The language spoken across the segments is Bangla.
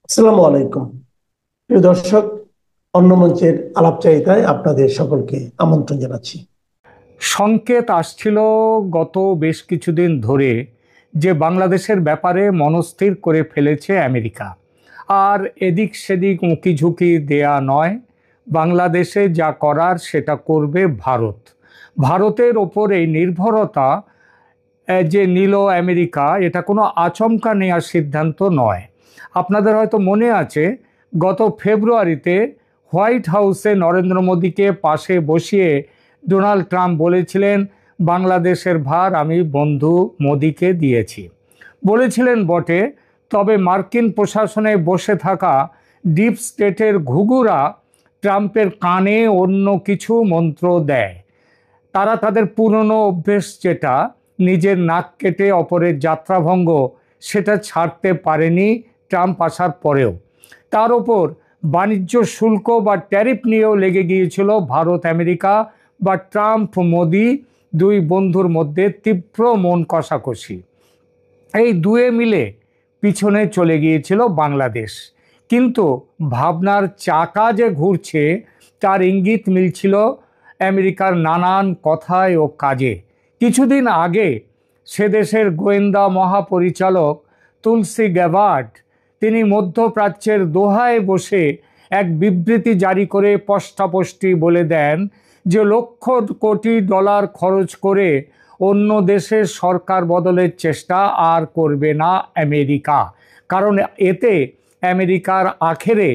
আসসালামু আলাইকুম। প্রিয় দর্শক, অন্য মঞ্চের আলাপচারিতায় আপনাদের সকলকে আমন্ত্রণ জানাচ্ছি। সংকেত আসছিল গত বেশ কিছুদিন ধরে যে বাংলাদেশের ব্যাপারে মনস্থির করে ফেলেছে আমেরিকা। আর এদিক সেদিক উঁকি ঝুঁকি দেয়া নয়, বাংলাদেশে যা করার সেটা করবে ভারত। ভারতের ওপর এই নির্ভরতা যে নিল আমেরিকা, এটা কোনো আচমকা নেওয়ার সিদ্ধান্ত নয়। আপনাদের হয়তো মনে আছে, গত ফেব্রুয়ারিতে হোয়াইট হাউসে নরেন্দ্র মোদীকে পাশে বসিয়ে ডোনাল্ড ট্রাম্প বলেছিলেন, বাংলাদেশের ভার আমি বন্ধু মোদীকে দিয়েছি। বলেছিলেন বটে, তবে মার্কিন প্রশাসনে বসে থাকা ডিপ স্টেটের ঘুঘুরা ট্রাম্পের কানে অন্য কিছু মন্ত্র দেয়। তারা তাদের পুরনো অভ্যেস, যেটা নিজের নাক কেটে অপরের যাত্রাভঙ্গ, সেটা ছাড়তে পারেনি ট্রাম্প আসার পরেও। তার ওপর বাণিজ্য শুল্ক বা ট্যারিফ নিয়েও লেগে গিয়েছিল ভারত আমেরিকা বা ট্রাম্প মোদি দুই বন্ধুর মধ্যে তীব্র মন কষাকষি। এই দুয়ে মিলে পিছনে চলে গিয়েছিল বাংলাদেশ। কিন্তু ভাবনার চাকা যে ঘুরছে তার ইঙ্গিত মিলছিল আমেরিকার নানান কথায় ও কাজে। কিছুদিন আগে সে দেশের গোয়েন্দা মহাপরিচালক তুলসি গ্যাবার্ড, তিনি মধ্যপ্রাচ্যের দোহায় বসে এক বিবৃতি জারি করে স্পষ্টই বলে দেন যে লক্ষ কোটি ডলার খরচ করে অন্য দেশের সরকার বদলের চেষ্টা আর করবে না আমেরিকা। কারণ এতে আমেরিকার আখেরে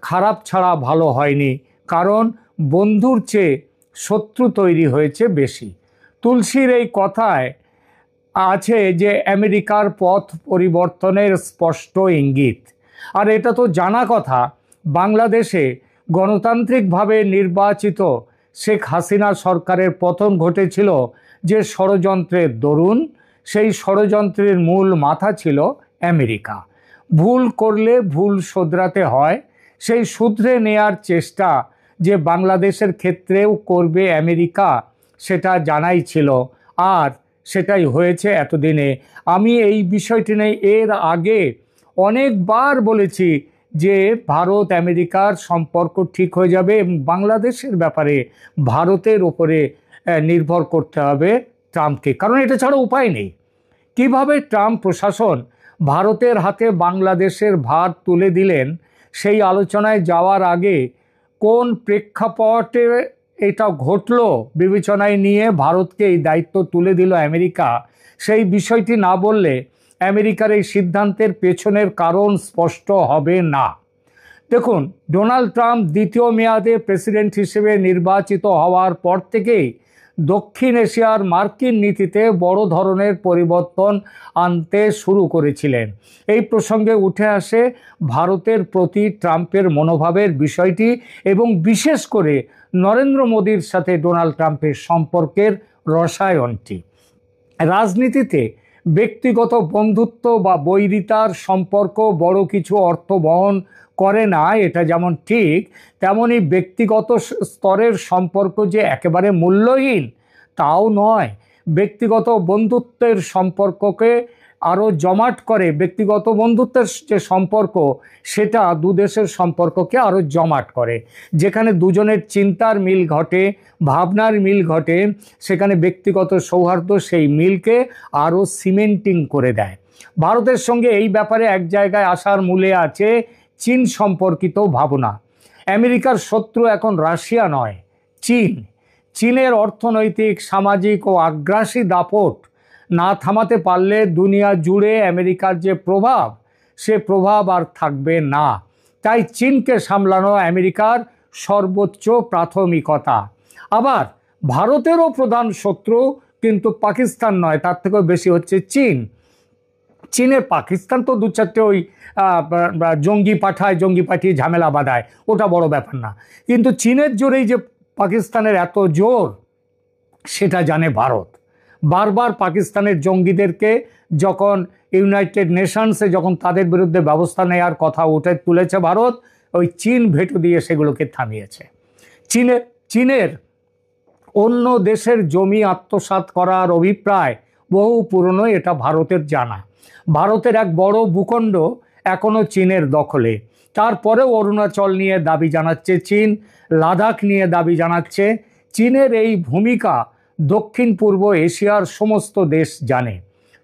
খারাপ ছাড়া ভালো হয়নি, কারণ বন্ধুর চেয়ে শত্রু তৈরি হয়েছে বেশি। তুলসীর এই কথায় আছে যে আমেরিকার পথ পরিবর্তনের স্পষ্ট ইঙ্গিত। আর এটা তো জানা কথা, বাংলাদেশে গণতান্ত্রিকভাবে নির্বাচিত শেখ হাসিনা সরকারের পতন ঘটেছিল যে ষড়যন্ত্রের দরুন। সেই ষড়যন্ত্রের মূল মাথা ছিল আমেরিকা। ভুল করলে ভুল শোধরাতে হয়, সেই শুধরে নেয়ার চেষ্টা যে বাংলাদেশের ক্ষেত্রেও করবে আমেরিকা, সেটা জানাই ছিল। আর সেটাই হয়েছে এতদিনে। আমি এই বিষয়টি নিয়ে এর আগে অনেকবার বলেছি যে ভারত আমেরিকার সম্পর্ক ঠিক হয়ে যাবে এবং বাংলাদেশের ব্যাপারে ভারতের ওপরে নির্ভর করতে হবে ট্রাম্পকে, কারণ এটা ছাড়া উপায় নেই। কিভাবে ট্রাম্প প্রশাসন ভারতের হাতে বাংলাদেশের ভার তুলে দিলেন, সেই আলোচনায় যাওয়ার আগে কোন প্রেক্ষাপটে এটা ঘটলো বিবেচনায় নিয়ে ভারতকে এই দায়িত্ব তুলে দিল আমেরিকা, সেই বিষয়টি না বললে আমেরিকার এই সিদ্ধান্তের পেছনের কারণ স্পষ্ট হবে না। দেখুন, ডোনাল্ড ট্রাম্প দ্বিতীয় মেয়াদে প্রেসিডেন্ট হিসেবে নির্বাচিত হওয়ার পর থেকেই দক্ষিণ এশিয়ার মার্কিন নীতিতে বড় ধরনের পরিবর্তন আনতে শুরু করেছিলেন। এই প্রসঙ্গে উঠে আসে ভারতের প্রতি ট্রাম্পের মনোভাবের বিষয়টি এবং বিশেষ করে নরেন্দ্র মোদীর সাথে ডোনাল্ড ট্রাম্পের সম্পর্কের রসায়নটি। রাজনীতিতে ব্যক্তিগত বন্ধুত্ব বা বৈরিতার সম্পর্ক বড় কিছু অর্থ বহন করে না, এটা যেমন ঠিক, তেমনি ব্যক্তিগত স্তরের সম্পর্ক যে একেবারে মূল্যহীন তাও নয়। ব্যক্তিগত বন্ধুত্বের সম্পর্ককে আরও জমাট করে, ব্যক্তিগত বন্ধুত্বের যে সম্পর্ক সেটা দুদেশের সম্পর্ককে আরও জমাট করে। যেখানে দুজনের চিন্তার মিল ঘটে, ভাবনার মিল ঘটে, সেখানে ব্যক্তিগত সৌহার্দ্য সেই মিলকে আরও সিমেন্টিং করে দেয়। ভারতের সঙ্গে এই ব্যাপারে এক জায়গায় আসার মূলে আছে চীন সম্পর্কিত ভাবনা। আমেরিকার শত্রু এখন রাশিয়া নয়, চীন। চীনের অর্থনৈতিক, সামাজিক ও আগ্রাসী দাপট না থামাতে পারলে দুনিয়া জুড়ে আমেরিকার যে প্রভাব, সে প্রভাব আর থাকবে না। তাই চীনকে সামলানো আমেরিকার সর্বোচ্চ প্রাথমিকতা। আবার ভারতেরও প্রধান শত্রু কিন্তু পাকিস্তান নয়, তার থেকেও বেশি হচ্ছে চীন। চীনের পাকিস্তান তো দু চারটে ওই জঙ্গি পাঠিয়ে ঝামেলা বাঁধায়, ওটা বড় ব্যাপার না। কিন্তু চীনের জোরেই যে পাকিস্তানের এত জোর, সেটা জানে ভারত। বারবার পাকিস্তানের জঙ্গিদেরকে যখন ইউনাইটেড নেশনসে যখন তাদের বিরুদ্ধে ব্যবস্থা নেওয়ার কথা তুলেছে ভারত, ওই চীন ভেটো দিয়ে সেগুলোকে থামিয়েছে। চীনের অন্য দেশের জমি আত্মসাৎ করার অভিপ্রায় বহু পুরনো, এটা ভারতের জানা। ভারতের এক বড় ভূখণ্ড এখনও চীনের দখলে। তারপরেও অরুণাচল নিয়ে দাবি জানাচ্ছে চীন, লাদাখ নিয়ে দাবি জানাচ্ছে। চীনের এই ভূমিকা দক্ষিণ পূর্ব এশিয়ার সমস্ত দেশ জানে।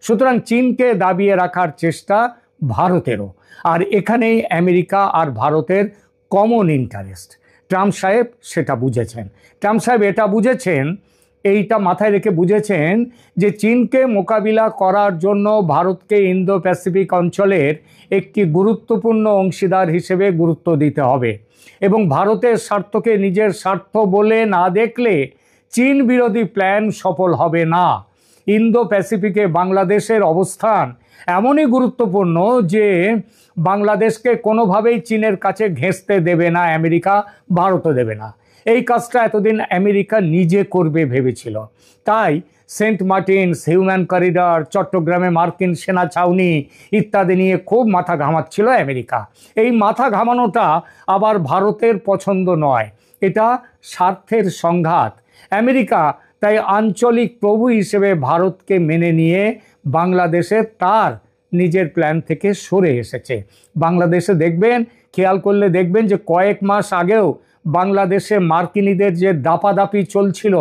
সুতরাং চীনকে দাবিয়ে রাখার চেষ্টা ভারতেরও। আর এখানেই আমেরিকা আর ভারতের কমন ইন্টারেস্ট। ট্রাম্প সাহেব সেটা বুঝেছেন। ট্রাম্প সাহেব এটা বুঝেছেন, এইটা মাথায় রেখে বুঝেছেন যে চীনকে মোকাবিলা করার জন্য ভারতকে ইন্দো প্যাসিফিক অঞ্চলের একটি গুরুত্বপূর্ণ অংশীদার হিসেবে গুরুত্ব দিতে হবে এবং ভারতের স্বার্থকে নিজের স্বার্থ বলে না দেখলে চীন বিরোধী প্ল্যান সফল হবে না। ইন্দো প্যাসিফিকে বাংলাদেশের অবস্থান এমনই গুরুত্বপূর্ণ যে বাংলাদেশকে কোনোভাবেই চীনের কাছে ঘেঁষতে দেবে না আমেরিকা, ভারতও দেবে না। এই কাজটা এতদিন আমেরিকা নিজে করবে ভেবেছিল। তাই সেন্ট মার্টিনস, হিউম্যান করিডর, চট্টগ্রামে মার্কিন সেনা ছাউনি ইত্যাদি নিয়ে খুব মাথা ঘামাচ্ছিল আমেরিকা। এই মাথা ঘামানোটা আবার ভারতের পছন্দ নয়, এটা স্বার্থের সংঘাত। আমেরিকা তাই আঞ্চলিক প্রভু হিসেবে ভারতকে মেনে নিয়ে বাংলাদেশে তার নিজের প্ল্যান থেকে সরে এসেছে। বাংলাদেশে দেখবেন, খেয়াল করলে দেখবেন যে কয়েক মাস আগেও বাংলাদেশে মার্কিনীদের যে দাপাদাপি চলছিল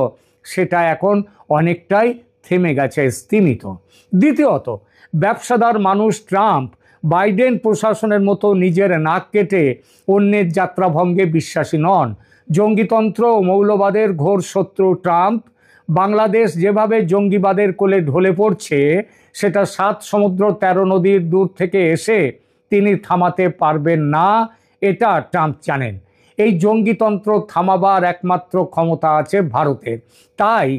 সেটা এখন অনেকটাই থেমে গেছে, স্তিমিত। দ্বিতীয়ত, ব্যবসাদার মানুষ ট্রাম্প বাইডেন প্রশাসনের মতো নিজের নাক কেটে অন্যের যাত্রাভঙ্গে বিশ্বাসী নন। জঙ্গিতন্ত্র ও মৌলবাদের ঘোর শত্রু ট্রাম্প। বাংলাদেশ যেভাবে জঙ্গিবাদের কোলে ঢলে পড়ছে সেটা 7 সমুদ্র 13 নদীর দূর থেকে এসে তিনি থামাতে পারবেন না, এটা ট্রাম্প জানেন। এই জঙ্গিতন্ত্র থামাবার একমাত্র ক্ষমতা আছে ভারতের। তাই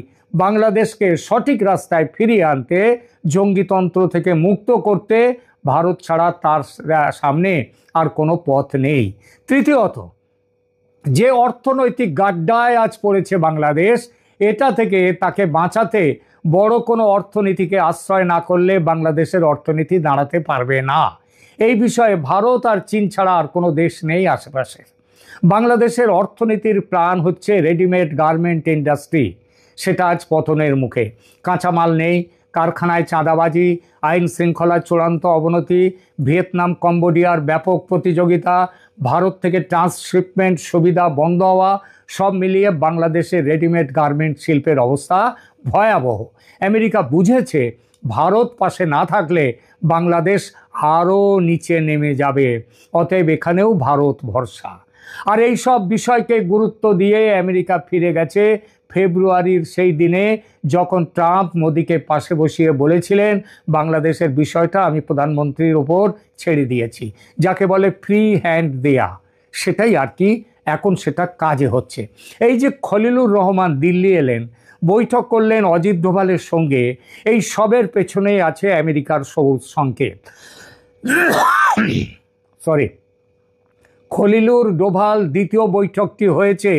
বাংলাদেশকে সঠিক রাস্তায় ফিরিয়ে আনতে, জঙ্গিতন্ত্র থেকে মুক্ত করতে ভারত ছাড়া তার সামনে আর কোনো পথ নেই। তৃতীয়ত, যে অর্থনৈতিক গাড্ডায় আজ পড়েছে বাংলাদেশ, এটা থেকে তাকে বাঁচাতে বড় কোনো অর্থনীতিকে আশ্রয় না করলে বাংলাদেশের অর্থনীতি দাঁড়াতে পারবে না। এই বিষয়ে ভারত আর চীন ছাড়া আর কোনো দেশ নেই আশেপাশে। বাংলাদেশের অর্থনীতির প্রাণ হচ্ছে রেডিমেড গার্মেন্ট ইন্ডাস্ট্রি, সেটা আজ পতনের মুখে। কাঁচামাল নেই, কারখানায় চাঁদাবাজি, আইন শৃঙ্খলার চূড়ান্ত অবনতি, ভিয়েতনাম কম্বোডিয়ার ব্যাপক প্রতিযোগিতা, ভারত থেকে ট্রান্সশিপমেন্ট সুবিধা বন্ধ হওয়া, সব মিলিয়ে বাংলাদেশের রেডিমেড গার্মেন্ট শিল্পের অবস্থা ভয়াবহ। আমেরিকা বুঝেছে ভারত পাশে না থাকলে বাংলাদেশ আরও নিচে নেমে যাবে, অতএব এখানেও ভারত ভরসা। আর এই সব বিষয়কে গুরুত্ব দিয়ে আমেরিকা ফিরে গেছে ফেব্রুয়ারির সেই দিনে, যখন ট্রাম্প মোদিকে পাশে বসিয়ে বলেছিলেন বাংলাদেশের বিষয়টা আমি প্রধানমন্ত্রীর ওপর ছেড়ে দিয়েছি, যাকে বলে ফ্রি হ্যান্ড দেয়া। সেটাই আর কি এখন সেটা কাজে হচ্ছে। এই যে খলিলুর রহমান দিল্লি এলেন, বৈঠক করলেন অজিত ডোভালের সঙ্গে, এই সবের পেছনেই আছে আমেরিকার সবুজ সংকেত। খলিলুর ডোভাল দ্বিতীয় বৈঠকটি হয়েছে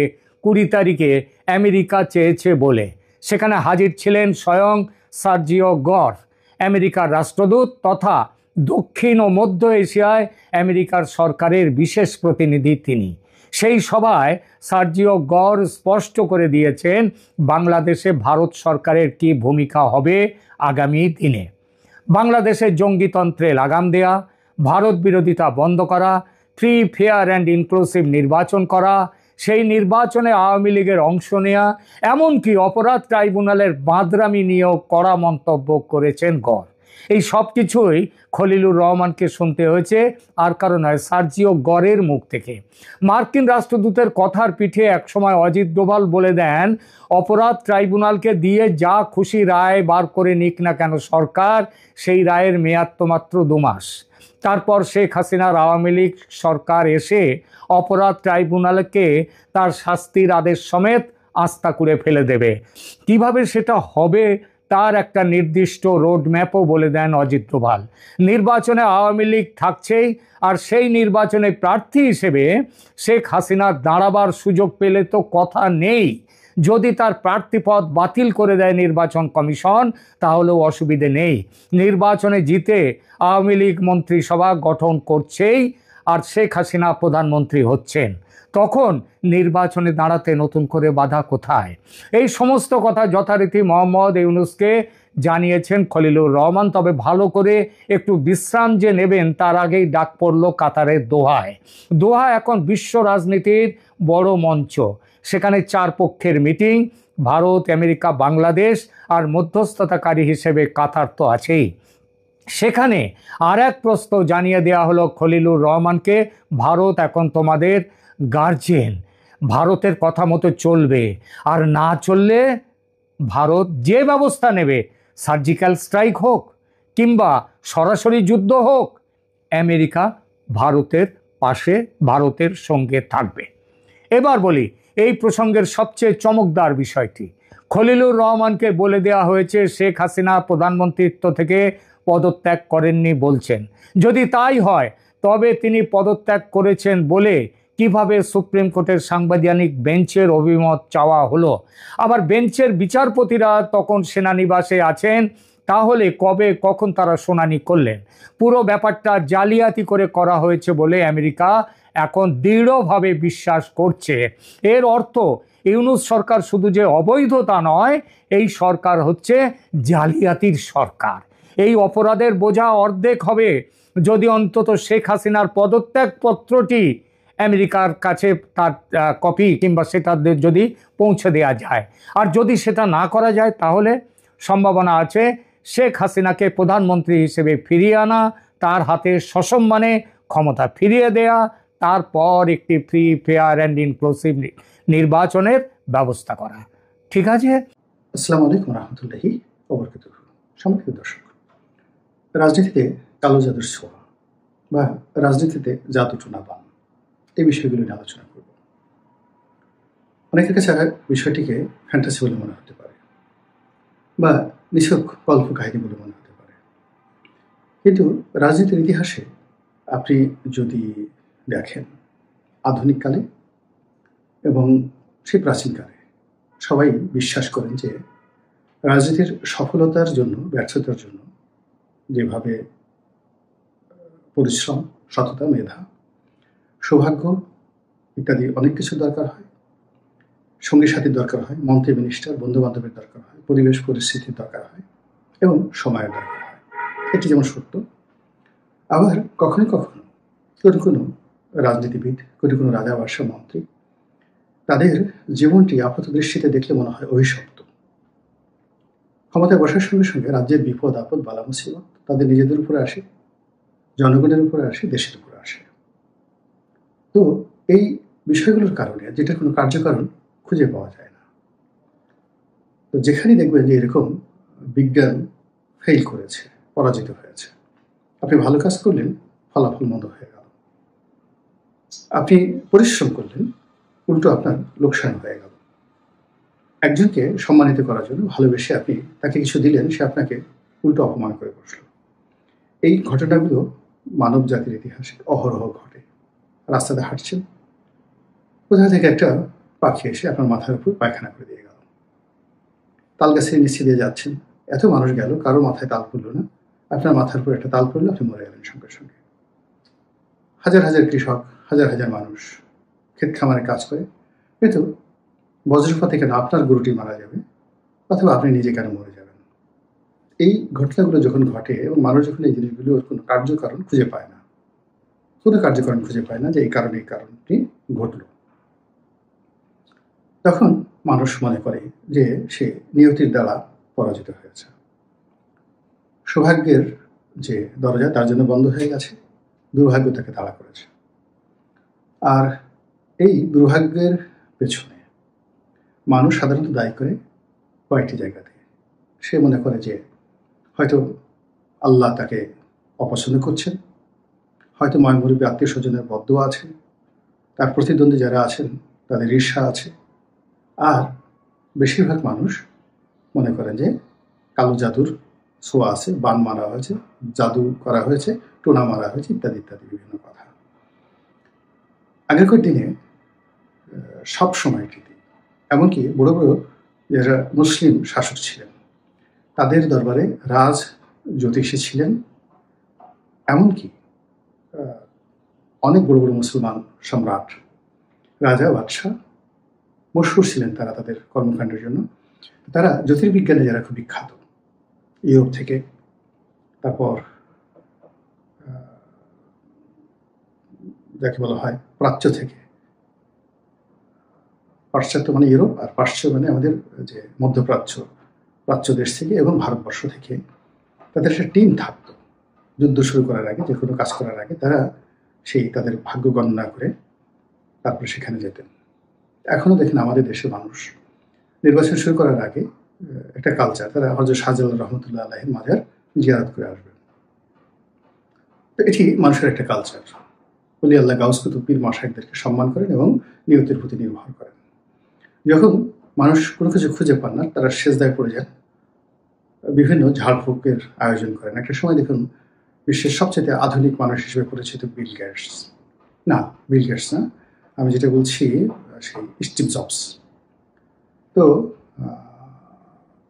20 তারিখে আমেরিকা চেয়েছে বলে। সেখানে হাজির ছিলেন স্বয়ং সার্জিও গর, আমেরিকার রাষ্ট্রদূত তথা দক্ষিণ ও মধ্য এশিয়ায় আমেরিকার সরকারের বিশেষ প্রতিনিধি তিনি। সেই সভায় সার্জিও গর স্পষ্ট করে দিয়েছেন বাংলাদেশে ভারত সরকারের কী ভূমিকা হবে আগামী দিনে। বাংলাদেশের জঙ্গিতন্ত্রে লাগাম দেয়া, ভারত বিরোধিতা বন্ধ করা, ফ্রি, ফেয়ার অ্যান্ড ইনক্লুসিভ নির্বাচন করা, সেই নির্বাচনে আওয়ামী লীগের অংশ নেওয়া, এমনকি অপরাধ ট্রাইব্যুনালের বাঁদরামি নিয়েও কড়া মন্তব্য করেছেন গর। এই সব কিছুই খলিলুর রহমানকে শুনতে হয়েছে, আর কারণ নয়, সার্জিও গরের মুখ থেকে। মার্কিন রাষ্ট্রদূতের কথার পিঠে একসময় অজিত ডোভাল বলে দেন, অপরাধ ট্রাইব্যুনালকে দিয়ে যা খুশি রায় বার করে নিক না কেন সরকার, সেই রায়ের মেয়াদ তো মাত্র 2 মাস। তারপর শেখ হাসিনার আওয়ামী লীগ সরকার এসে অপরাধ ট্রাইব্যুনালকে তার শাস্তির আদেশ সমেত আস্থা করে ফেলে দেবে। কিভাবে সেটা হবে তার একটা নির্দিষ্ট রোডম্যাপও বলে দেন অজিত ডোভাল। নির্বাচনে আওয়ামী লীগ থাকছেই, আর সেই নির্বাচনে প্রার্থী হিসেবে শেখ হাসিনা দাঁড়াবার সুযোগ পেলে তো কথা নেই। যদি তার প্রার্থীপদ বাতিল করে দেয় নির্বাচন কমিশন তাহলেও অসুবিধে নেই। নির্বাচনে জিতে আওয়ামী লীগ মন্ত্রিসভা গঠন করছেই, আর শেখ হাসিনা প্রধানমন্ত্রী হচ্ছেন। তখন নির্বাচনে দাঁড়াতে নতুন করে বাধা কোথায়? এই সমস্ত কথা যথারীতি মোহাম্মদ ইউনূসকে জানিয়েছেন খলিলুর রহমান। তবে ভালো করে একটু বিশ্রাম যে নেবেন তার আগেই ডাক পড়ল কাতারের দোহায়। দোহা এখন বিশ্ব রাজনীতির বড় মঞ্চ। সেখানে চার পক্ষের মিটিং, ভারত, আমেরিকা, বাংলাদেশ আর মধ্যস্থতাকারী হিসেবে কাতার তো আছেই। সেখানে আর এক প্রস্তাব জানিয়ে দেওয়া হলো খলিলুর রহমানকে, ভারত এখন তোমাদের গার্জিয়ান, ভারতের কথা মতো চলবে, আর না চললে ভারত যে ব্যবস্থা নেবে, সার্জিক্যাল স্ট্রাইক হোক কিংবা সরাসরি যুদ্ধ হোক, আমেরিকা ভারতের পাশে, ভারতের সঙ্গে থাকবে। এবার বলি এই প্রসঙ্গের সবচেয়ে চমকদার বিষয়টি। খলিলুর রহমানকে বলে দেওয়া হয়েছে শেখ হাসিনা প্রধানমন্ত্রিত্ব থেকে পদত্যাগ করেননি বলছেন। যদি তাই হয় তবে তিনি পদত্যাগ করেছেন বলে কিভাবে সুপ্রিম কোর্টের সাংবিধানিক বেঞ্চের অভিমত চাওয়া হলো? আবার বেঞ্চের বিচারপতিরা তখন সেনানিবাসে আছেন, তাহলে কবে কখন তারা শুনানি করলেন? পুরো ব্যাপারটা জালিয়াতি করে করা হয়েছে বলে আমেরিকা এখন দৃঢ়ভাবে বিশ্বাস করছে। এর অর্থ ইউনূস সরকার শুধু যে অবৈধতা নয়, এই সরকার হচ্ছে জালিয়াতির সরকার। এই অপরাধের বোঝা অর্ধেক হবে যদি অন্তত শেখ হাসিনার পদত্যাগ পত্রটি আমেরিকার কাছে তার কপি কিংবা সেটা যদি পৌঁছে দেওয়া যায়। আর যদি সেটা না করা যায় তাহলে সম্ভাবনা আছে শেখ হাসিনাকে প্রধানমন্ত্রী হিসেবে ফিরিয়ে আনা, তার হাতে সসম্মানে ক্ষমতা ফিরিয়ে দেয়া, তারপর একটি ফ্রি, ফেয়ার অ্যান্ড ইনক্লুসিভ নির্বাচনের ব্যবস্থা করা। ঠিক আছে? আসসালামু আলাইকুম রহমতুল্লাহি ওবরকাতুহু। সম্মানিত দর্শক, রাজনীতিতে কালো জাদুর ছোঁয়া বা রাজনীতিতে জাদু টোনা বান, এই বিষয়গুলো নিয়ে আলোচনা করব। অনেকের কাছে বিষয়টিকে ফ্যান্টাসি বলে মনে হতে পারে বা নিছক গল্প কাহিনী বলে মনে হতে পারে, কিন্তু রাজনীতির ইতিহাসে আপনি যদি দেখেন আধুনিককালে এবং সেই প্রাচীনকালে সবাই বিশ্বাস করেন যে রাজনীতির সফলতার জন্য, ব্যর্থতার জন্য যেভাবে পরিশ্রম, সততা, মেধা, সৌভাগ্য ইত্যাদি অনেক কিছু দরকার হয়, সঙ্গী সাথীর দরকার হয়, মন্ত্রী, মিনিস্টার, বন্ধু বান্ধবের দরকার হয়, পরিবেশ পরিস্থিতির দরকার হয় এবং সময়ের দরকার হয়। এটি যেমন সত্য, আবার কখনো কখনো কোনো রাজনীতিবিদ, কোনো রাজা, বাদশা, মন্ত্রী, তাদের জীবনটি আপাত দৃষ্টিতে দেখলে মনে হয় অভিশপ্ত। ক্ষমতায় বসার সঙ্গে সঙ্গে রাজ্যের বিপদ আপদ, বালা মুসিবত তাদের নিজেদের উপরে আসে, জনগণের উপরে আসে, দেশের উপরে আসে। তো এই বিষয়গুলোর কারণে যেটা কোনো কার্যকারণ খুঁজে পাওয়া যায় না। তো যেখানেই দেখবেন যে এরকম বিজ্ঞান ফেল করেছে, পরাজিত হয়েছে, আপনি ভালো কাজ করলেন, ফলাফল মন্দ হয়ে গেল। আপনি পরিশ্রম করলেন, উল্টো আপনার লোকসান হয়ে গেল। একজনকে সম্মানিত করার জন্য ভালোবেসে আপনি তাকে কিছু দিলেন, সে আপনাকে উল্টো অপমান করে বসলো। এই ঘটনাগুলো মানব জাতির ইতিহাসে অহরহ ঘটে। রাস্তাতে হাঁটছেন, কোথা থেকে একটা পাখি এসে আপনার মাথার উপর পায়খানা করে দিয়ে গেল। তাল গাছের নিচে দিয়ে যাচ্ছেন, এত মানুষ গেল, কারো মাথায় তাল পড়লো না, আপনার মাথার উপর একটা তাল পড়লো, আপনি মরে গেলেন সঙ্গে সঙ্গে। হাজার হাজার কৃষক, হাজার হাজার মানুষ ক্ষেত খামারে কাজ করে, কিন্তু বজ্রপাতে কেন আপনার গরুটি মারা যাবে অথবা আপনি নিজে কেন মরে যাবেন? এই ঘটনাগুলো যখন ঘটে এবং মানুষ যখন এই জিনিসগুলোর কোনো কার্যকারণ খুঁজে পায় না, কোনো কার্যকারণ খুঁজে পায় না যে এই কারণটি ঘটল, তখন মানুষ মনে করে যে সে নিয়তির দ্বারা পরাজিত হয়েছে। সৌভাগ্যের যে দরজা তার জন্য বন্ধ হয়ে গেছে, দুর্ভাগ্য তাকে তাড়া করেছে। আর এই দুর্ভাগ্যের পেছনে মানুষ সাধারণত দায়ী করে কয়েকটি জায়গাতে। সে মনে করে যে হয়তো আল্লাহ তাকে অপছন্দ করছেন, হয়তো ময়মুরব্বী আত্মীয় স্বজনের বদদোয়া আছে, তার প্রতিদ্বন্দ্বী যারা আছেন তাদের ঈর্ষা আছে, আর বেশিরভাগ মানুষ মনে করেন যে কালো জাদুর ছোঁয়া আছে, বান মারা হয়েছে, জাদু করা হয়েছে, টোনা মারা হয়েছে, ইত্যাদি ইত্যাদি বিভিন্ন কথা। আগেকার দিনে সব সময় এমনকি বড় বড় যারা মুসলিম শাসক ছিলেন তাদের দরবারে রাজ জ্যোতিষী ছিলেন, এমনকি অনেক বড় বড় মুসলমান সম্রাট, রাজা, বাদশাহ মশহুর ছিলেন তারা তাদের কর্মকাণ্ডের জন্য। তারা জ্যোতির্বিজ্ঞানে যারা খুব বিখ্যাত, ইউরোপ থেকে, তারপর যাকে বলা হয় প্রাচ্য থেকে, পাশ্চাত্য মানে ইউরোপ আর পাশ্চাত্য মানে আমাদের যে মধ্যপ্রাচ্য, প্রাচ্য দেশ থেকে এবং ভারতবর্ষ থেকে তাদের একটা টিম থাকতো। যুদ্ধ শুরু করার আগে, যে কোনো কাজ করার আগে তারা সেই তাদের ভাগ্য গণনা করে তারপরে সেখানে যেতেন। এখনো দেখেন আমাদের দেশের মানুষ নির্বাচন শুরু করার আগে একটা কালচার, তারা হযরত শাহজালাল রহমতুল্লাহ আলাইহির মাজার জিয়ারত করে আসবেন। তো এটি মানুষের একটা কালচার। ওলি আল্লাহ, গাউস কুতুব, পীর মাশায়েখদেরকে সম্মান করেন এবং নিয়তের প্রতি নির্ভর করেন। যখন মানুষ কোনো কিছু খুঁজে পান না, তারা সেজদায় পড়ে যান, বিভিন্ন ঝাড়ফুঁকের আয়োজন করেন। একটা সময় দেখুন বিশ্বের সবচেয়ে আধুনিক মানুষ হিসেবে পরিচিত বিল গেটস, না বিল গেটস না, আমি যেটা বলছি সেই স্টিভ জবস। তো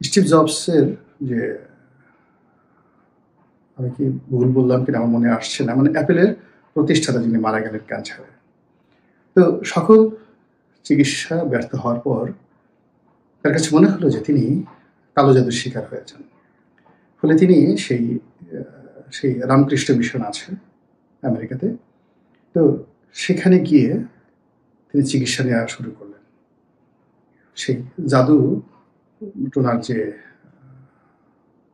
স্টিভ জবসের যে, আমি কি ভুল বললাম কিনা আমার মনে আসছে না, মানে অ্যাপেলের প্রতিষ্ঠাতা যিনি মারা গেলেন ক্যান্সারে। তো সকল চিকিৎসা ব্যর্থ হওয়ার পর তার কাছে মনে হলো যে তিনি কালো জাদুর শিকার হয়েছেন। ফলে তিনি সেই রামকৃষ্ণ মিশন আছে আমেরিকাতে, তো সেখানে গিয়ে তিনি চিকিৎসা নেওয়া শুরু করলেন। সেই জাদু টোনার যে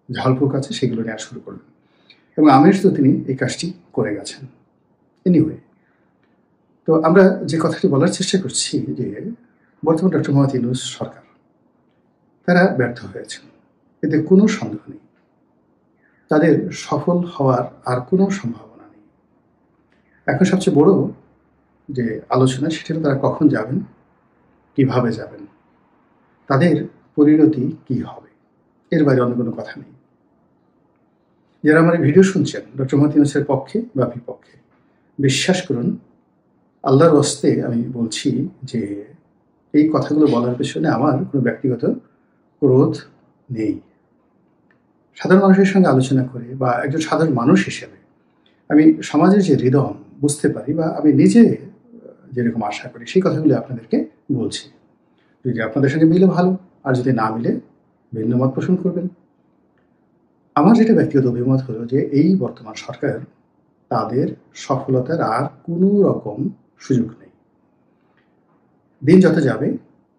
ঝাড়ফুঁক আছে সেগুলো নেওয়া শুরু করলেন এবং আমেরিকাতেও তিনি এই কাজটি করে গেছেন। এনিওয়ে, তো আমরা যে কথাটি বলার চেষ্টা করছি যে বর্তমান ডক্টর মোহাম্মদ ইউনূস সরকার, তারা ব্যর্থ হয়েছেন, এতে কোনো সন্দেহ নেই। তাদের সফল হওয়ার আর কোনো সম্ভাবনা নেই। এখন সবচেয়ে বড় যে আলোচনা সেটা হলো তারা কখন যাবেন, কিভাবে যাবেন, তাদের পরিণতি কি হবে, এর বাইরে অন্য কোনো কথা নেই। যারা আমার এই ভিডিও শুনছেন ডক্টর মোহাম্মদ ইউনূসের পক্ষে বা বিপক্ষে, বিশ্বাস করুন, আল্লাহর হস্তে আমি বলছি যে এই কথাগুলো বলার পেছনে আমার কোনো ব্যক্তিগত ক্রোধ নেই। সাধারণ মানুষের সঙ্গে আলোচনা করে বা একজন সাধারণ মানুষ হিসেবে আমি সমাজের যে হৃদয় বুঝতে পারি বা আমি নিজে যেরকম আশা করি সেই কথাগুলি আপনাদেরকে বলছি। যদি আপনাদের সঙ্গে মিলে ভালো, আর যদি না মিলে ভিন্ন মত পোষণ করবেন। আমার যেটা ব্যক্তিগত অভিমত হলো যে এই বর্তমান সরকার, তাদের সফলতার আর কোনো রকম সুযোগ নেই। দিন যত যাবে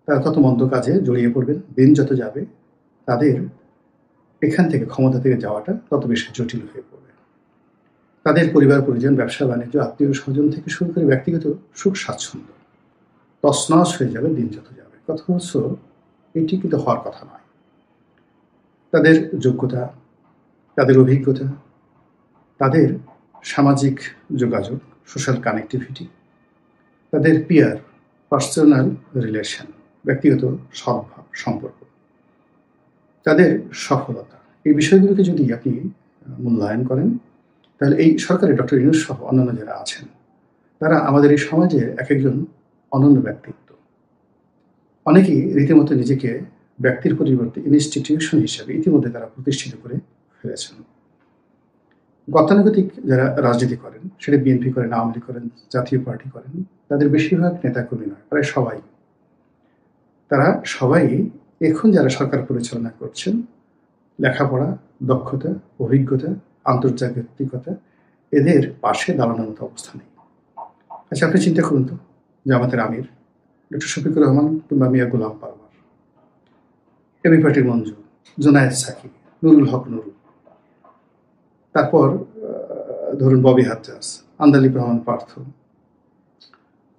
তারা তত মন্দ কাজে জড়িয়ে পড়বেন। দিন যত যাবে তাদের এখান থেকে, ক্ষমতা থেকে যাওয়াটা তত বেশি জটিল হয়ে পড়বে। তাদের পরিবার পরিজন, ব্যবসা বাণিজ্য, আত্মীয় স্বজন থেকে শুরু করে ব্যক্তিগত সুখ স্বাচ্ছন্দ্য তছনছ হয়ে যাবে দিন যত যাবে। কথা হচ্ছে এটি কিন্তু হওয়ার কথা নয়। তাদের যোগ্যতা, তাদের অভিজ্ঞতা, তাদের সামাজিক যোগাযোগ, সোশ্যাল কানেক্টিভিটি, তাদের পিয়ার, পার্সোনাল রিলেশন, ব্যক্তিগত সদ্ভাব সম্পর্ক, তাদের সফলতা, এই বিষয়গুলোকে যদি আপনি মূল্যায়ন করেন, তাহলে এই সরকারের ডক্টর ইউনূস সহ অন্যান্য যারা আছেন, তারা আমাদের এই সমাজে এক একজন অনন্য ব্যক্তিত্ব। অনেকেই রীতিমতো নিজেকে ব্যক্তির পরিবর্তে ইনস্টিটিউশন হিসেবে ইতিমধ্যে তারা প্রতিষ্ঠিত করে ফেলেছেন। গতানুগতিক যারা রাজনীতি করেন, সেটা বিএনপি করেন, আওয়ামী লীগ করেন, জাতীয় পার্টি করেন, তাদের বেশিরভাগ নেতাকর্মী নয়, প্রায় সবাই, তারা সবাই এখন যারা সরকার পরিচালনা করছেন, লেখাপড়া, দক্ষতা, অভিজ্ঞতা, আন্তর্জাতিকতা, এদের পাশে দাঁড়ানোর মতো অবস্থা নেই। আচ্ছা, আপনি চিন্তা করুন তো, জামাতের আমির ডক্টর শফিকুর রহমান কিংবা মিয়া গোলাম পারওয়ার, এবি পার্টির মঞ্জু, জোনায়েদ সাকি, নুরুল হক নুরুল, তারপর ধরুন ববি হাজ্জাজ, আন্দালিব রহমান পার্থ,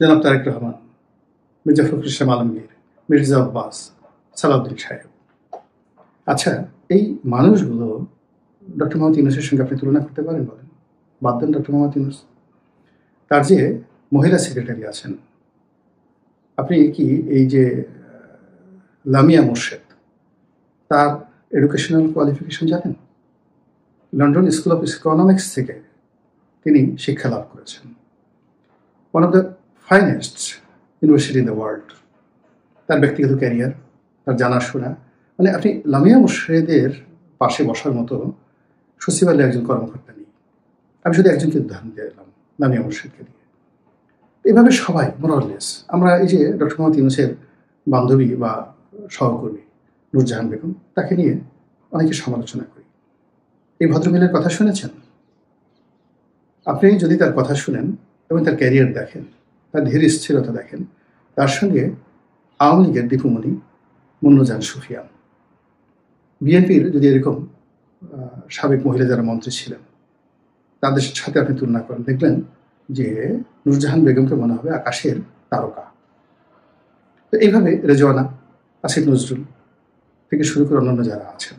জনাব তারেক রহমান, মির্জা ফখরুল ইসলাম আলমগীর, মির্জা আব্বাস, সালাউদ্দিন সাহেব। আচ্ছা, এই মানুষগুলো ডক্টর মোহাম্মদ ইউনূসের সঙ্গে আপনি তুলনা করতে পারেন? বলেন। বাদ দেন ডক্টর মোহাম্মদ ইউনূস, তার যে মহিলা সেক্রেটারি আছেন, আপনি কি এই যে লামিয়া মোর্শেদ, তার এডুকেশনাল কোয়ালিফিকেশন জানেন? লন্ডন স্কুল অফ ইকোনমিক্স থেকে তিনি শিক্ষা লাভ করেছেন। One of the finest university in the world. তার ব্যক্তিগত ক্যারিয়ার, তার জানাশোনা, মানে আপনি লামিয়া মোর্শেদের পাশে বসার মতো সচিবালয়ে একজন কর্মকর্তা নেই। আমি শুধু একজনকে উদাহরণ দিয়ে এলাম, লামিয়া মোর্শেদকে দিয়ে। এভাবে সবাই মোরাললেস। আমরা এই যে ডক্টর মোহাম্মদ ইউনূসের বান্ধবী বা সহকর্মী নূরজাহান বেগম, তাকে নিয়ে অনেকে সমালোচনা করি। এই ভদ্রমহিলার কথা শুনেছেন? আপনি যদি তার কথা শুনেন এবং তার ক্যারিয়ার দেখেন, তার ধীর স্থিরতা দেখেন, তার সঙ্গে আওয়ামী লীগের দীপুমণি মুন্নুজান সুফিয়ান, বিএনপির যদি এরকম সাবেক মহিলা যারা মন্ত্রী ছিলেন তাদের সাথে আপনি তুলনা করেন, দেখলেন যে নূরজাহান বেগমকে মনে হবে আকাশের তারকা। তো এইভাবে রেজওয়ানা, আসিফ নজরুল থেকে শুরু করে অন্যান্য যারা আছেন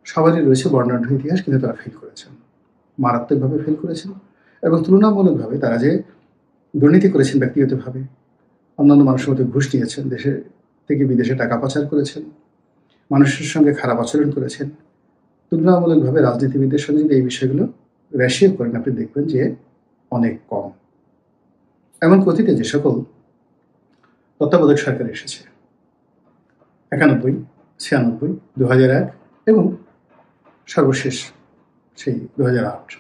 সবারই রয়েছে বর্ণাঢ্য ইতিহাস, কিন্তু তারা ফেল করেছেন, মারাত্মকভাবে ফেল করেছেন। এবং তুলনামূলকভাবে তারা যে দুর্নীতি করেছেন ব্যক্তিগতভাবে, অন্যান্য মানুষের মধ্যে ঘুষ নিয়েছেন, দেশে থেকে বিদেশে টাকা পাচার করেছেন, মানুষের সঙ্গে খারাপ আচরণ করেছেন, তুলনামূলকভাবে রাজনীতিবিদদের সঙ্গে যদি এই বিষয়গুলো রেশিও করেন আপনি দেখবেন যে অনেক কম। এমন অতীতে যে সকল তত্ত্বাবধায়ক সরকার এসেছে 91, 96, 2001 এবং সর্বশেষ সেই 2008,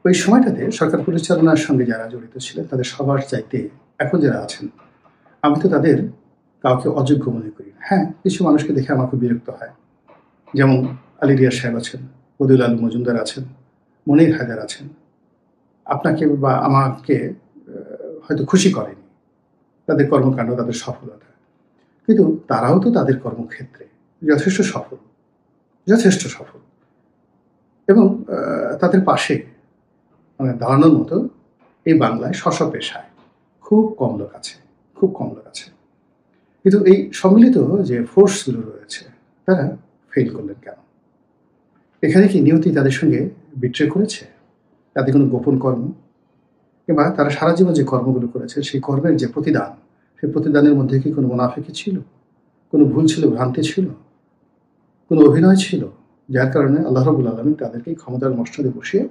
ওই সময়টাতে সরকার পরিচালনার সঙ্গে যারা জড়িত ছিলেন তাদের সবার চাইতে এখন যারা আছেন আমি তো তাদের কাউকে অযোগ্য মনে করি না। হ্যাঁ, কিছু মানুষকে দেখে আমার খুব বিরক্ত হয়, যেমন আলী রিয়াজ সাহেব আছেন, বদিউল আলম মজুমদার আছেন, মনির হায়দার আছেন। আপনাকে বা আমাকে হয়তো খুশি করেনি তাদের কর্মকাণ্ড, তাদের সফলতা, কিন্তু তারাও তো তাদের কর্মক্ষেত্রে যথেষ্ট সফল এবং তাদের পাশে মানে দাঁড়ানোর মতো এই বাংলায় স্ব পেশায় খুব কম লোক আছে। কিন্তু এই সম্মিলিত যে ফোর্সগুলো রয়েছে তারা ফেল করলেন কেন? এখানে কি নিয়তি তাদের সঙ্গে বিট্রে করেছে? তাদের কোনো গোপন কর্ম, কিংবা তারা সারা জীবন যে কর্মগুলো করেছে সেই কর্মের যে প্রতিদান, সেই প্রতিদানের মধ্যে কি কোনো মুনাফিকি ছিল, কোনো ভুল ছিল, ভ্রান্তি ছিল, কোনো অভিনয় ছিল, যার কারণে আল্লাহ রাব্বুল আলামিন তাদেরকে ক্ষমতার মসনদে বসিয়ে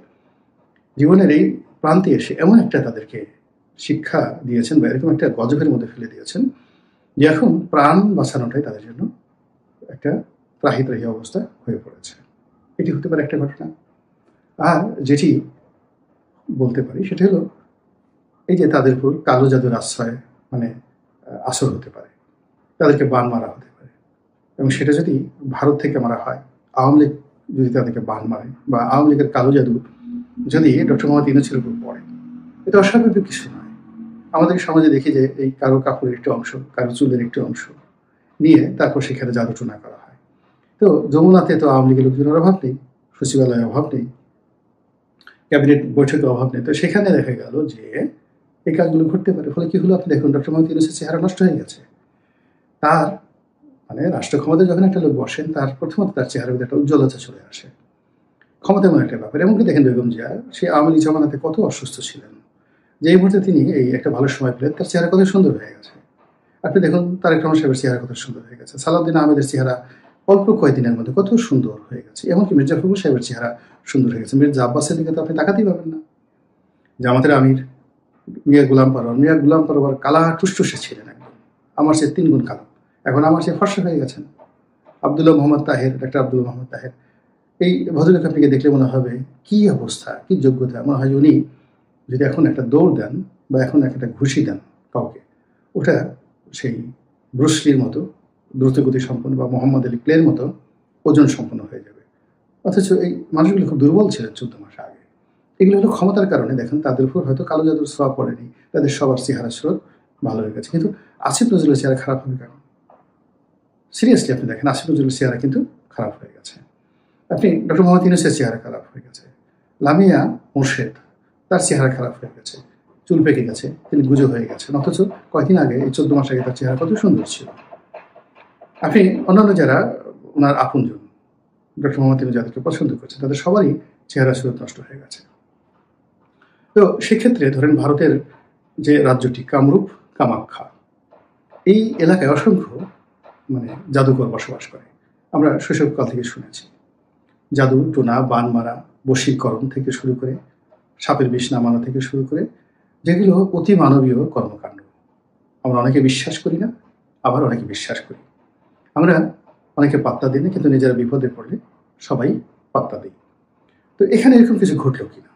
জীবনের এই প্রান্তে এসে এমন একটা তাদেরকে শিক্ষা দিয়েছেন বা এরকম একটা গজবের মধ্যে ফেলে দিয়েছেন যে এখন প্রাণ বাঁচানোটাই তাদের জন্য একটা ত্রাহি অবস্থা হয়ে পড়েছে। এটি হতে পারে একটা ঘটনা। আর যেটি বলতে পারি সেটা হলো এই যে তাদের উপর কালো জাদুর আশ্রয় মানে আসর হতে পারে, তাদেরকে বান মারা হতে পারে, এবং সেটা যদি ভারত থেকে মারা হয়, আওয়ামী লীগ যদি তাদেরকে বান মারে বা আওয়ামী লীগের কালো জাদু যদি ডক্টর মোহাম্মদ ইউনূসের উপর পড়ে, এটা অস্বাভাবিক কিছু নয়। আমাদের সমাজে দেখি যে এই কারো কাপড়ের একটি অংশ, কারো চুলের একটি অংশ নিয়ে তারপর সেখানে জাদু টোনা করা হয়। তো যমুনাতে তো আওয়ামী লীগের লোকজনের অভাব নেই, সচিবালয়ের অভাব নেই, ক্যাবিনেট বৈঠকের অভাব নেই। তো সেখানে দেখা গেল যে এই কাজগুলো ঘটতে পারে। ফলে কি হলো, আপনি দেখুন ডক্টর মোহাম্মদ ইউনূসের চেহারা নষ্ট হয়ে গেছে। তার মানে রাষ্ট্র ক্ষমতায় যখন একটা লোক বসেন তার প্রথমত তার চেহারার মধ্যে একটা উজ্জ্বলতা চলে আসে। ক্ষমতা এমন একটা ব্যাপার। এমনকি দেখেন বেগম জিয়া সেই আওয়ামী লীগ জমানাতে কত অসুস্থ ছিলেন, যে এই মুহূর্তে তিনি এই একটা ভালো সময় পেলেন, তার চেহারা কত সুন্দর হয়ে গেছে। আপনি দেখুন তারেক রহমান সাহেবের চেহারা কত সুন্দর হয়ে গেছে, সালাউদ্দিন আহমেদের চেহারা অল্প কয়েকদিনের মধ্যে কত সুন্দর হয়ে গেছে, এমনকি মির্জা ফখরুল সাহেবের চেহারা সুন্দর হয়ে গেছে। মির্জা আব্বাসের দিকে তো আপনি তাকাতেই পাবেন না। জামাতের আমির মিয়া গুলাম পরোয়ার কালা টুসটুসে ছিলেন, একদম আমার সে 3 গুণ কালো, এখন আমার সে ফর্সা হয়ে গেছেন। ডাক্তার আব্দুল্লাহ মোহাম্মদ তাহের, এই ভদ্রলোক আপনাকে দেখলে মনে হবে কি অবস্থা, কি যোগ্যতা। মনে হয় উনি যদি এখন একটা দৌড় দেন বা এখন একটা ঘুষি দেন কাউকে, ওটা সেই ব্রুসলির মতো দ্রুতগতি সম্পন্ন বা মোহাম্মদ আলী ক্লের মতো ওজন সম্পন্ন হয়ে যাবে। অথচ এই মানুষগুলো খুব দুর্বল ছিলেন 14 মাস আগে। এগুলো হলো ক্ষমতার কারণে। দেখেন তাদের উপর হয়তো কালো জাদুর ছোঁয়া পড়েনি, তাদের সবার চেহারা স্রোত ভালো হয়ে গেছে। কিন্তু আসিফ নজরুলের চেহারা খারাপ হবে কেন? সিরিয়াসলি আপনি দেখেন আসিফ নজরুলের চেহারা কিন্তু খারাপ হয়ে গেছে। আপনি ডক্টর মোহাম্মদ ইউনূসের চেহারা খারাপ হয়ে গেছে, লামিয়া মোর্শেদ তার চেহারা খারাপ হয়ে গেছে, চুল পেকে গেছে, তিনি গুজো হয়ে গেছেন। অথচ কয়েকদিন আগে এই 14 মাস আগে তার চেহারা কত সুন্দর ছিল। আপনি অন্যান্য যারা ওনার আপনজন ডক্টর মোহাম্মদ ইউনূস যাদেরকে পছন্দ করছেন তাদের সবারই চেহারা স্রোত নষ্ট হয়ে গেছে। তো সেক্ষেত্রে ধরেন ভারতের যে রাজ্যটি কামরূপ কামাখ্যা, এই এলাকায় অসংখ্য মানে জাদুকর বসবাস করে। আমরা শৈশবকাল থেকে শুনেছি জাদু টোনা, বান মারা, বশীকরণ থেকে শুরু করে সাপের বিষ নামানো থেকে শুরু করে যেগুলো অতি মানবীয় কর্মকাণ্ড। আমরা অনেকে বিশ্বাস করি না, আবার অনেকে বিশ্বাস করি। আমরা অনেকে পাত্তা দিই না, কিন্তু নিজেরা বিপদে পড়লে সবাই পাত্তা দিই। তো এখানে এরকম কিছু ঘটলো কিনা,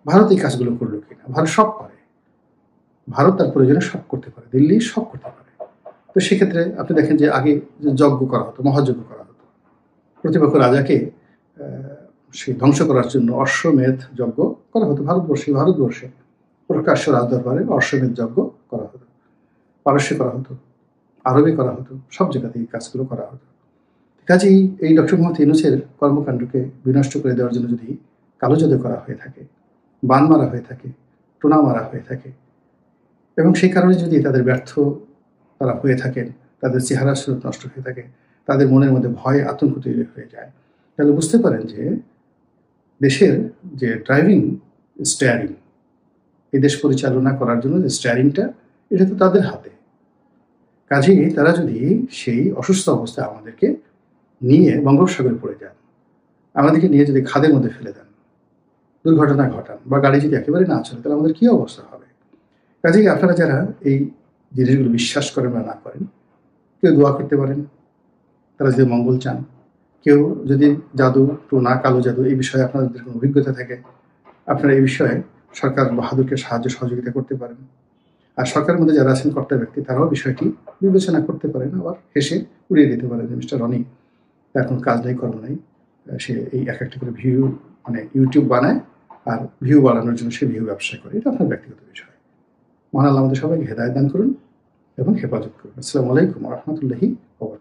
ভারত এই কাজগুলো করলো কিনা? ভারত সব পারে, ভারত তার প্রয়োজনে সব করতে পারে, দিল্লি সব করতে পারে। তো সেক্ষেত্রে আপনি দেখেন যে আগে যজ্ঞ করা হতো, মহাযজ্ঞ করা হতো, প্রতিপক্ষ রাজাকে সেই ধ্বংস করার জন্য অশ্বমেধ যজ্ঞ করা হতো। ভারতবর্ষে প্রকাশ্য রাজদরবারে অশ্বমেধ যজ্ঞ করা হতো, পারস্যে করা হতো, আরবে করা হতো, সব জায়গাতে এই কাজগুলো করা হতো। কাজেই এই ডক্টর মোহাম্মদ ইউনূসের কর্মকাণ্ডকে বিনষ্ট করে দেওয়ার জন্য যদি কালো জাদু করা হয়ে থাকে, বান মারা হয়ে থাকে, টোনা মারা হয়ে থাকে, এবং সেই কারণে যদি তাদের ব্যর্থ তারা হয়ে থাকেন, তাদের চেহারা স্বরূপ নষ্ট হয়ে থাকে, তাদের মনের মধ্যে ভয় আতঙ্ক তৈরি হয়ে যায়, তাহলে বুঝতে পারেন যে দেশের যে ড্রাইভিং স্টিয়ারিং, এই দেশ পরিচালনা করার জন্য যে স্টিয়ারিংটা, এটা তো তাদের হাতে। কাজেই তারা যদি সেই অসুস্থ অবস্থায় আমাদেরকে নিয়ে বঙ্গোপসাগরে পড়ে যান, আমাদেরকে নিয়ে যদি খাদের মধ্যে ফেলে দেন, দুর্ঘটনা ঘটান, বা গাড়ি যদি একেবারে না চলে, তাহলে আমাদের কী অবস্থা হবে? কাজেই আপনারা যারা এই জিনিসগুলো বিশ্বাস করেন বা না করেন, কেউ দোয়া করতে পারেন তারা যদি মঙ্গল চান, কেউ যদি জাদু, টোনা, কালো জাদু এই বিষয়ে আপনাদের কোনো অভিজ্ঞতা থাকে, আপনারা এই বিষয়ে সরকার বাহাদুরকে সাহায্য সহযোগিতা করতে পারেন। আর সরকারের মধ্যে যারা আছেন কর্তা ব্যক্তি, তারাও বিষয়টি বিবেচনা করতে পারেন, আবার হেসে উড়িয়ে দিতে পারেন যে মিস্টার রনি, তার কোনো কাজ নেই, কর্ম নেই, সে এই এক একটা করে ভিউ ইউটিউব বানায় আর ভিউ বাড়ানোর জন্য সে ভিউ ব্যবসা করে। এটা আপনার ব্যক্তিগত বিষয়। মহান আল্লাহ আমাদের সবাইকে হেদায়েত দান করুন এবং হেফাজত করুন। আসসালামু আলাইকুম ওয়া রাহমাতুল্লাহি ওয়া বারাকাতুহু।